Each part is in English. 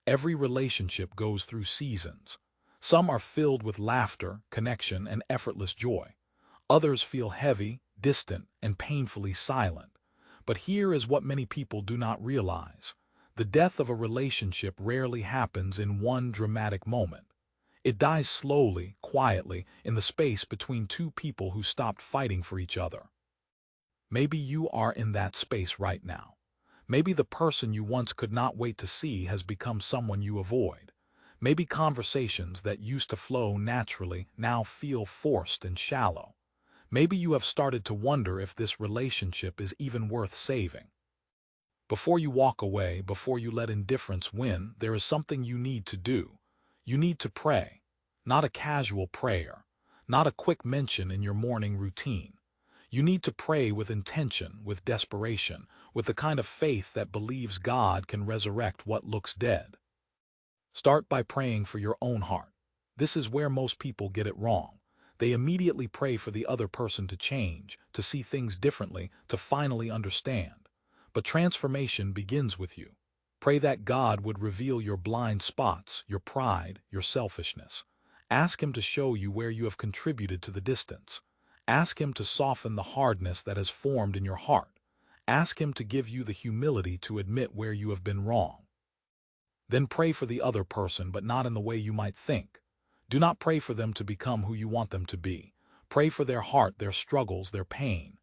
Every relationship goes through seasons. Some are filled with laughter, connection, and effortless joy. Others feel heavy, distant, and painfully silent. But here is what many people do not realize. The death of a relationship rarely happens in one dramatic moment. It dies slowly, quietly, in the space between two people who stopped fighting for each other. Maybe you are in that space right now. Maybe the person you once could not wait to see has become someone you avoid. Maybe conversations that used to flow naturally now feel forced and shallow. Maybe you have started to wonder if this relationship is even worth saving. Before you walk away, before you let indifference win, there is something you need to do. You need to pray. Not a casual prayer. Not a quick mention in your morning routine. You need to pray with intention, with desperation, with the kind of faith that believes God can resurrect what looks dead. Start by praying for your own heart. This is where most people get it wrong. They immediately pray for the other person to change, to see things differently, to finally understand. But transformation begins with you. Pray that God would reveal your blind spots, your pride, your selfishness. Ask Him to show you where you have contributed to the distance. Ask Him to soften the hardness that has formed in your heart. Ask Him to give you the humility to admit where you have been wrong. Then pray for the other person, but not in the way you might think. Do not pray for them to become who you want them to be. Pray for their heart, their struggles, their pain.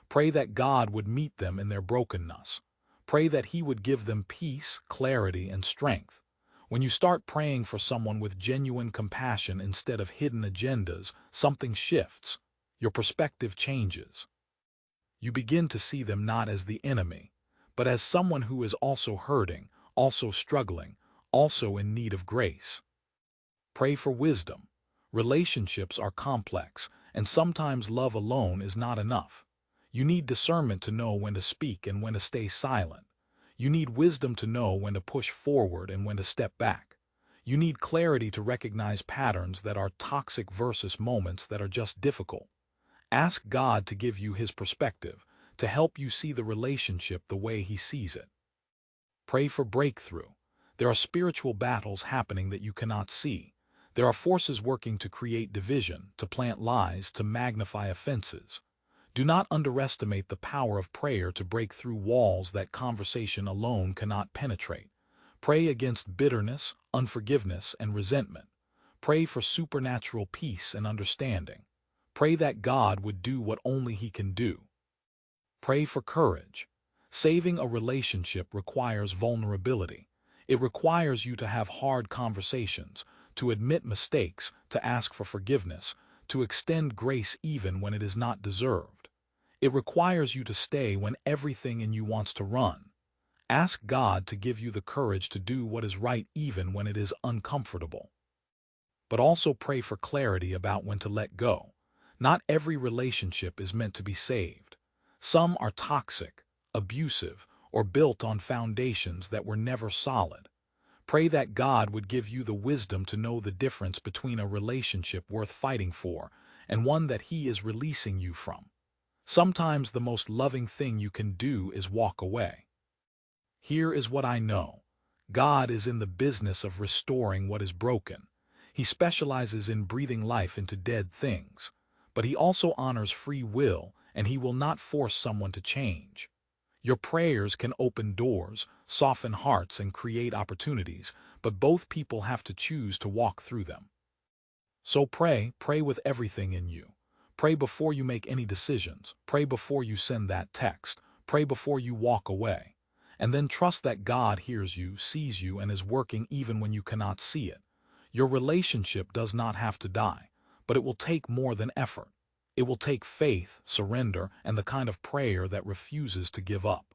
Pray that God would meet them in their brokenness. Pray that He would give them peace, clarity, and strength. When you start praying for someone with genuine compassion instead of hidden agendas, something shifts. Your perspective changes. You begin to see them not as the enemy, but as someone who is also hurting, also struggling, also in need of grace. Pray for wisdom. Relationships are complex, and sometimes love alone is not enough. You need discernment to know when to speak and when to stay silent. You need wisdom to know when to push forward and when to step back. You need clarity to recognize patterns that are toxic versus moments that are just difficult. Ask God to give you His perspective, to help you see the relationship the way He sees it. Pray for breakthrough. There are spiritual battles happening that you cannot see. There are forces working to create division, to plant lies, to magnify offenses. Do not underestimate the power of prayer to break through walls that conversation alone cannot penetrate. Pray against bitterness, unforgiveness, and resentment. Pray for supernatural peace and understanding. Pray that God would do what only He can do. Pray for courage. Saving a relationship requires vulnerability. It requires you to have hard conversations, to admit mistakes, to ask for forgiveness, to extend grace even when it is not deserved. It requires you to stay when everything in you wants to run. Ask God to give you the courage to do what is right even when it is uncomfortable. But also pray for clarity about when to let go. Not every relationship is meant to be saved. Some are toxic, abusive, or built on foundations that were never solid. Pray that God would give you the wisdom to know the difference between a relationship worth fighting for and one that He is releasing you from. Sometimes the most loving thing you can do is walk away. Here is what I know. God is in the business of restoring what is broken. He specializes in breathing life into dead things. But He also honors free will, and He will not force someone to change. Your prayers can open doors, soften hearts, and create opportunities, but both people have to choose to walk through them. So pray with everything in you. Pray before you make any decisions. Pray before you send that text. Pray before you walk away. And then trust that God hears you, sees you, and is working even when you cannot see it. Your relationship does not have to die, but it will take more than effort. It will take faith, surrender, and the kind of prayer that refuses to give up.